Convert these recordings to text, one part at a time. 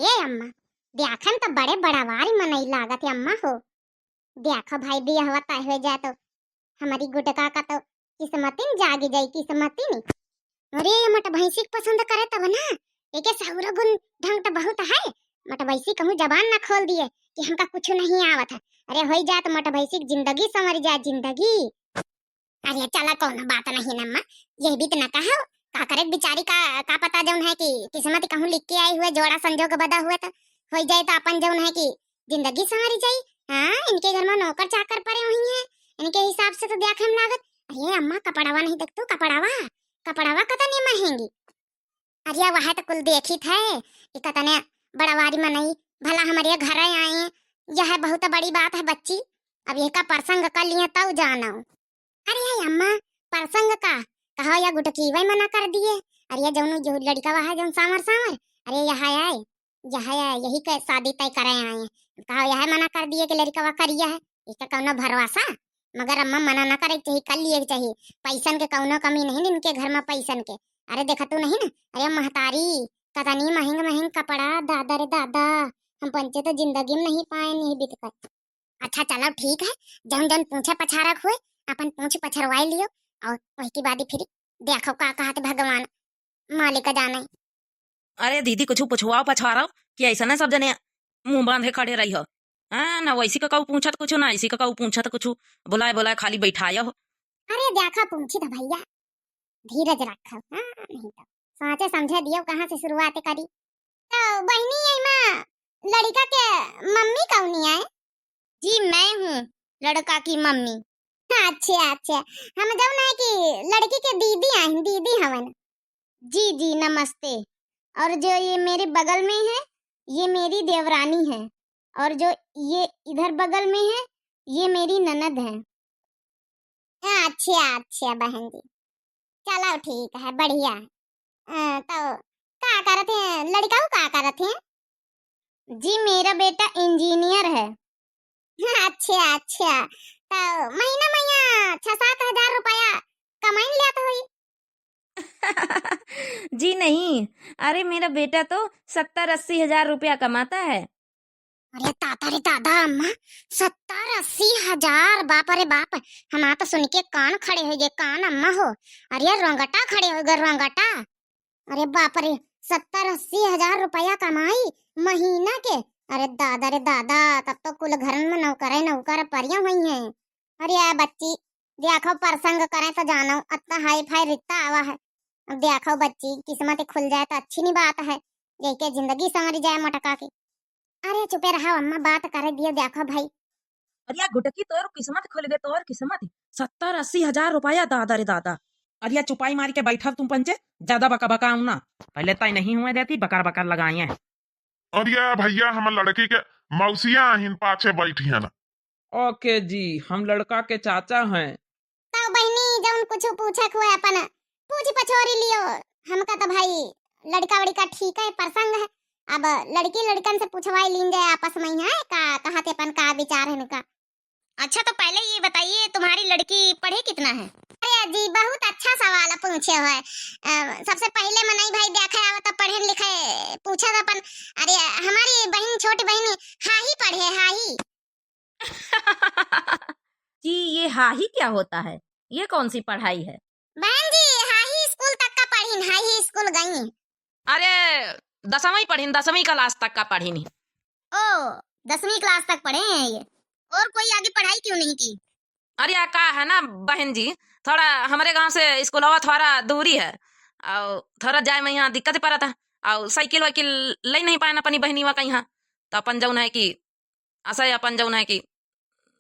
ये अम्मा देखन तो बड़े बड़ावारी मनई लागत है अम्मा हो। देखो भाई बियाह तय हो जाए तो हमारी गुटका का तो किस्मतिन जागी जाई किस्मतिन। अरे ये मट भैंसी पसंद करे तब ना एके सहुरा गुण ढंग तो बहुत है। मट भैंसी कहूं जबान ना खोल दिए कि हमका कुछ नहीं आवत है। अरे हो जाए तो मट भैंसी की जिंदगी संवर जाए जिंदगी। अरे चला कौन बात नहीं नम्मा यही भी तो ना कहो का करे बेचारी का पता जौन है कि किस्मत कहूं लिख के आई हुए जोड़ा संजोग बदा हुए तो हो जाए तो अपन जौन है कि जिंदगी संवारी जाई। हाँ इनके घर में नौकर चाकर पड़े हुई हैं इनके हिसाब से तो देखे में लागत। अरे अम्मा कपड़ावा नहीं देख तू कपड़ावा कतनी महंगी। अरे वह तो कुल देखी थे कि कतने बड़ावारी में नहीं भला हमारे घर आए यह बहुत बड़ी बात है बच्ची। अब यह का प्रसंग कर लिए तब जाना। अरे अम्मा प्रसंग का कहा या गुटकी वही मना कर दिए। अरे जौन जो लड़का वहा जौन सामर सामर अरे यहाँ आए यही के शादी तय करे आए कहा यह मना कर दिए कि लड़का वह करिया है इसका कौनो भरोसा। मगर अम्मा मना ना करे चाहिए कर लिए चाहिए पैसन के कौनो कमी नहीं इनके घर में पैसन के। अरे देखा तू नहीं ना अरे महतारी कतनी महंग कपड़ा दादा रे दादा हम पंचे तो जिंदगी में नहीं पाए नहीं बिक कर। अच्छा चलो ठीक है जन जन पूछे पछारक हुए अपन पूछ पछरवाई लियो और वही की बात फिर देखो का कहा भगवान मालिक जाने। अरे दीदी कुछ पुछवाओ पछवाओ कि ऐसा ना सब जने मुंह बांधे खड़े रही हो। हाँ ना वैसी का कहू पूछत कुछ ना ऐसी का कहू पूछत कुछ बुलाए खाली बैठाया हो। अरे देखा पूछी था भैया धीरज रखो। हाँ नहीं तो सोचे समझे दियो कहाँ से शुरुआत करी। तो बहनी है माँ लड़का के मम्मी कौन है? जी मैं हूँ लड़का की मम्मी। अच्छा हम जब ना कि लड़की के दीदी आई दीदी हवन। जी नमस्ते। और जो ये मेरे बगल में है ये मेरी देवरानी है और जो ये इधर बगल में है ये मेरी ननद है। अच्छा बहन जी चलो ठीक है बढ़िया। तो क्या करते हैं लड़का का करते हैं? जी मेरा बेटा इंजीनियर है। अच्छा तो महीना 6-7 हजार रुपया कमाई लेता हुई। जी नहीं अरे मेरा बेटा तो 70-80 हजार रुपया कमाता है। अरे ताता रे दादा अम्मा 70-80 हजार बाप अरे बाप हम तो सुन के कान खड़े हो गए कान अम्मा हो। अरे रंगटा खड़े हो गए रंगटा। अरे बाप रे 70-80 हजार रुपया कमाई महीना के। अरे दादा तब तो कुल घर में नौकर परियां हुई हैं। अरे बच्ची देखो प्रसंग करे तो जानो इतना हाई फाई रिश्ता आवा है। अब देखो बच्ची किस्मत खुल जाए तो अच्छी नहीं बात है लेके जिंदगी संवरी जाए मटका की। अरे चुपे रहो अम्मा बात करे दियो देखो भाई। अरे गुटकी तोर किस्मत खुल गए तोर किस्मत 70-80 हजार रुपया दादा रे दादा। अरे चुपाई मार के बैठा तुम पंचे ज्यादा बका ना पहले तय नहीं हुए देती बकार लगाई है। अरे भैया हम लड़की के मौसिया हिन पाछे बैठी है ना। ओके जी हम लड़का के चाचा हैं। तो बहनी जब कुछ पूछे हुए अपन पूछ पछोरी लियो हमका तो भाई लड़का वड़का ठीक है प्रसंग है। अब लड़की लड़कन से पूछवाई लीन जाए आपस में है का कहा थे अपन का विचार है इनका। अच्छा तो पहले ये बताइए तुम्हारी लड़की पढ़े कितना है? अरे जी बहुत अच्छा सवाल पूछे हुए। सबसे पहले मनाई भाई देखा आवा तो पढ़े लिखे पूछा था अपन। अरे हमारी बहन छोटी बहन हाही पढ़े हाही। जी ये हाही क्या होता है ये कौन सी पढ़ाई है? बहन जी हाही स्कूल तक का पढ़ी हाही स्कूल गई। अरे 10वीं क्लास तक का पढ़ी नहीं। ओ 10वीं क्लास तक पढ़े हैं ये और कोई आगे पढ़ाई क्यों नहीं की? अरे का है ना बहन जी थोड़ा हमारे गांव से स्कूल थोड़ा दूरी है और थोड़ा जाए में यहाँ दिक्कत पड़ा था और साइकिल वाइकिल ले नहीं पाए अपनी बहनी वा कहीं तो अपन जौन है कि ऐसा अपन जौन है कि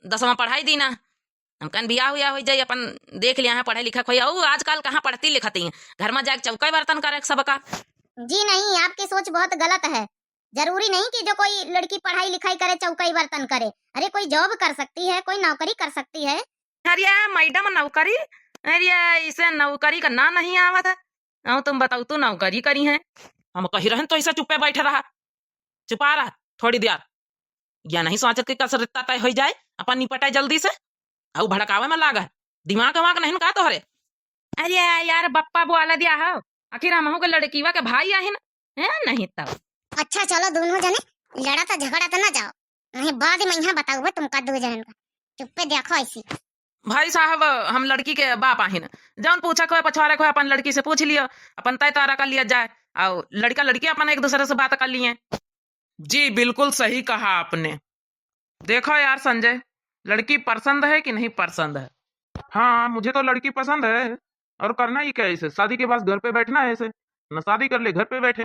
10वां पढ़ाई दी ना हम कन बिया हुआ हो जाए अपन देख लिया है पढ़े लिखा खोई आजकल कहाँ पढ़ती लिखती हैं घर में जाके चौका बर्तन करे सबका। जी नहीं आपकी सोच बहुत गलत है। जरूरी नहीं कि जो कोई लड़की पढ़ाई लिखाई करे चौकाई बर्तन करे। अरे कोई जॉब कर सकती है कोई नौकरी कर सकती है। अरे मैडम नौकरी अरे इसे नौकरी का ना नहीं आवा था तुम बताओ तू नौकरी करी है हम कही रहन तो ऐसा चुप्पे बैठे रहा चुपा रहा थोड़ी देर या नहीं सोचत कि कसरता तय हो जाए अपन निपटाए जल्दी से और भड़कावे में लागा दिमाग वमाग नहीं का तोहरे। अरे यार बप्पा बुआला दिया हो आखिर हम के लड़कीवा के भाई आहिन है नहीं तब अच्छा चलो दोनों जने लड़ा तो झगड़ा तो ना जाओ, नहीं बाद में यहाँ बताऊँ तुमका दो जन का। चुप्पे देखो ऐसी। भाई साहब हम लड़की के बाप आहिन, जौन पूछा को पछवारे को अपन लड़की से पूछ लियो, अपन तय तारा कर लिया जाए, और लड़का लड़की अपन एक दूसरे से बात कर लिए। जी बिल्कुल सही कहा आपने। देखो यार संजय, लड़की पसंद है कि नहीं पसंद है? हाँ मुझे तो लड़की पसंद है, और करना ही क्या है इसे? शादी के बाद घर पे बैठना है इसे, न शादी कर ले घर पे बैठे।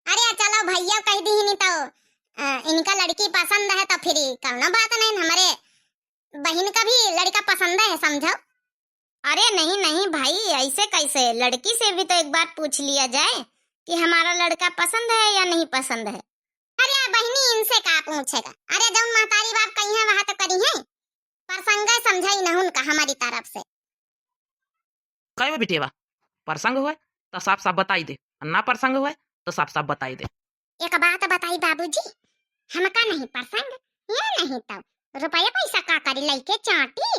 अरे चलो भैया कह दी नहीं तो इनका लड़की पसंद है तो फिर करना बात नहीं, हमारे बहन का भी लड़का पसंद है समझो। अरे नहीं नहीं भाई ऐसे कैसे, लड़की से भी तो एक बार पूछ लिया जाए कि हमारा लड़का पसंद है या नहीं पसंद है। अरे बहनी इनसे का पूछेगा, अरे जब महतारी बाप कही है वहां तो करी है, प्रसंग समझाई न उनका हमारी तरफ से। कहे बेटेवा प्रसंग हुए तो साफ साफ बताई दे, ना प्रसंग हुए तो साफ साफ बताई दे। एक बात बताई बाबूजी, हमका नहीं प्रसंग ये नहीं तो रुपया पैसा का करी लइके चाटी,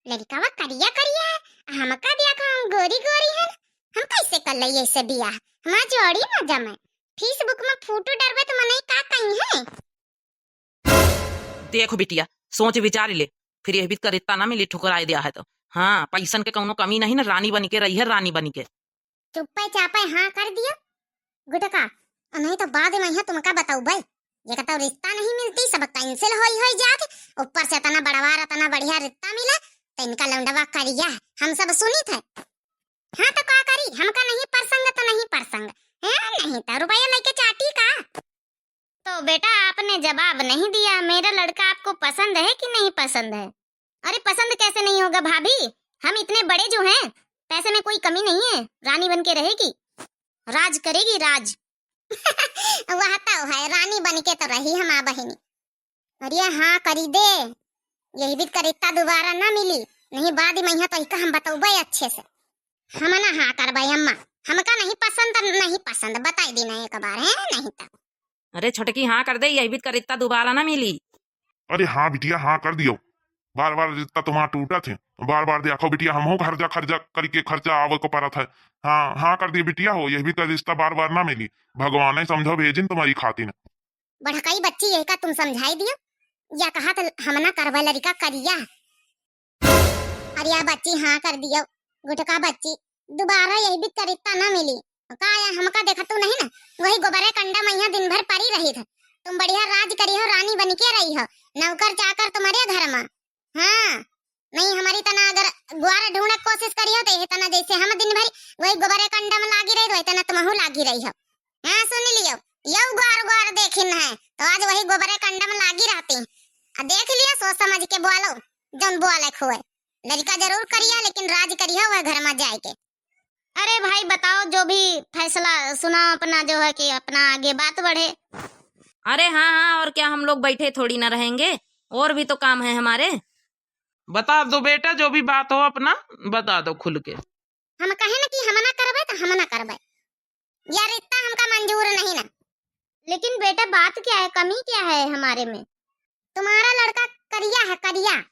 लड़कावा करिया करिया है, हमका देखो हम गोरी गोरी है, हम कैसे कर लइए ऐसे बियाह, हमार जोड़ी ना जमे, फेसबुक में फोटो डरबे तो मने का कहीं है। देखो बिटिया सोच विचार ले, फिर यह भी कर इतना ना मिली ठुकराई दिया है तो। हाँ पैसन के कौनो कमी नहीं ना, रानी बनी के रही है, रानी बनी के। चुप्पे चापे हाँ कर दिया गुटका, नहीं तो बाद में यहाँ तुमका बताऊ भाई, ये कहता रिश्ता नहीं मिलती सब कैंसिल होई जाके, ऊपर से इतना बड़वार इतना बढ़िया रिश्ता मिला तो इनका लौंडवा करिया हम सब सुनी थे। हाँ तो का करी, हमका नहीं प्रसंग तो नहीं प्रसंग है, नहीं तो रुपया लेके चाटी का। तो बेटा आपने जवाब नहीं दिया, मेरा लड़का आपको पसंद है कि नहीं पसंद है? अरे पसंद कैसे नहीं होगा भाभी, हम इतने बड़े जो हैं, पैसे में कोई कमी नहीं है, रानी बन के रहेगी, राज करेगी राज। वह तो है रानी बन के तो रही हमारा बहनी। अरे हाँ करी दे, यही भी करिता दोबारा ना मिली, नहीं बाद में यहाँ तो हम बताऊबे अच्छे से। हम ना हाँ करबे अम्मा, हमका नहीं पसंद नहीं पसंद बताई दी ना एक बार है, नहीं तो। अरे छोटकी हाँ कर दे, यही भी कर इतना दोबारा ना मिली। अरे हाँ बिटिया हाँ कर दियो, बार बार रिश्ता तुम्हारा टूटा थे, बार बार देखो बिटिया हम खर्चा खर्चा करके खर्चा आवे को पड़ा था। हाँ हाँ कर दिए बिटिया हो, यही भी का रिश्ता बार बार ना मिली, भगवान ने समझो भेजिन तुम्हारी खातिर। बढ़काई बच्ची यही का तुम समझाई दियो, या कहा तो हम ना करवा लड़का करिया। अरे यार बच्ची हाँ कर दियो, गुटका बच्ची दोबारा यही भी करिता ना मिली का, हमका देखा तू नहीं ना, वही गोबरे कंडा मैया दिन भर पड़ी रही था, तुम बढ़िया राज करी हो, रानी बन के रही हो, नौकर चाकर तुम्हारे घर में। हाँ नहीं हमारी तना अगर गुआर ढूंढने की कोशिश करी हो तो ये तना जैसे हम दिन भर वही गोबरे कंडा में लागी रही, वही तना तुमहू लागी रही हो। हाँ सुन लियो, यौ गुआर गुआर देखिन है तो आज वही गोबरे कंडा में लागी रहती, देख लिया सोच समझ के बोलो, जौन बोले खुए लड़का जरूर करिया लेकिन राज करिया वह घर में जाए के। अरे भाई बताओ जो भी फैसला सुना अपना, जो है कि अपना आगे बात बढ़े। अरे हाँ हाँ और क्या, हम लोग बैठे थोड़ी ना रहेंगे, और भी तो काम है हमारे। बता दो बेटा, जो भी बात हो अपना बता दो खुल के। हम कहे ना कि हम ना करबे तो हम ना करबे, यार इतना हमका मंजूर नहीं ना। लेकिन बेटा बात क्या है, कमी क्या है हमारे में? तुम्हारा लड़का करिया है करिया।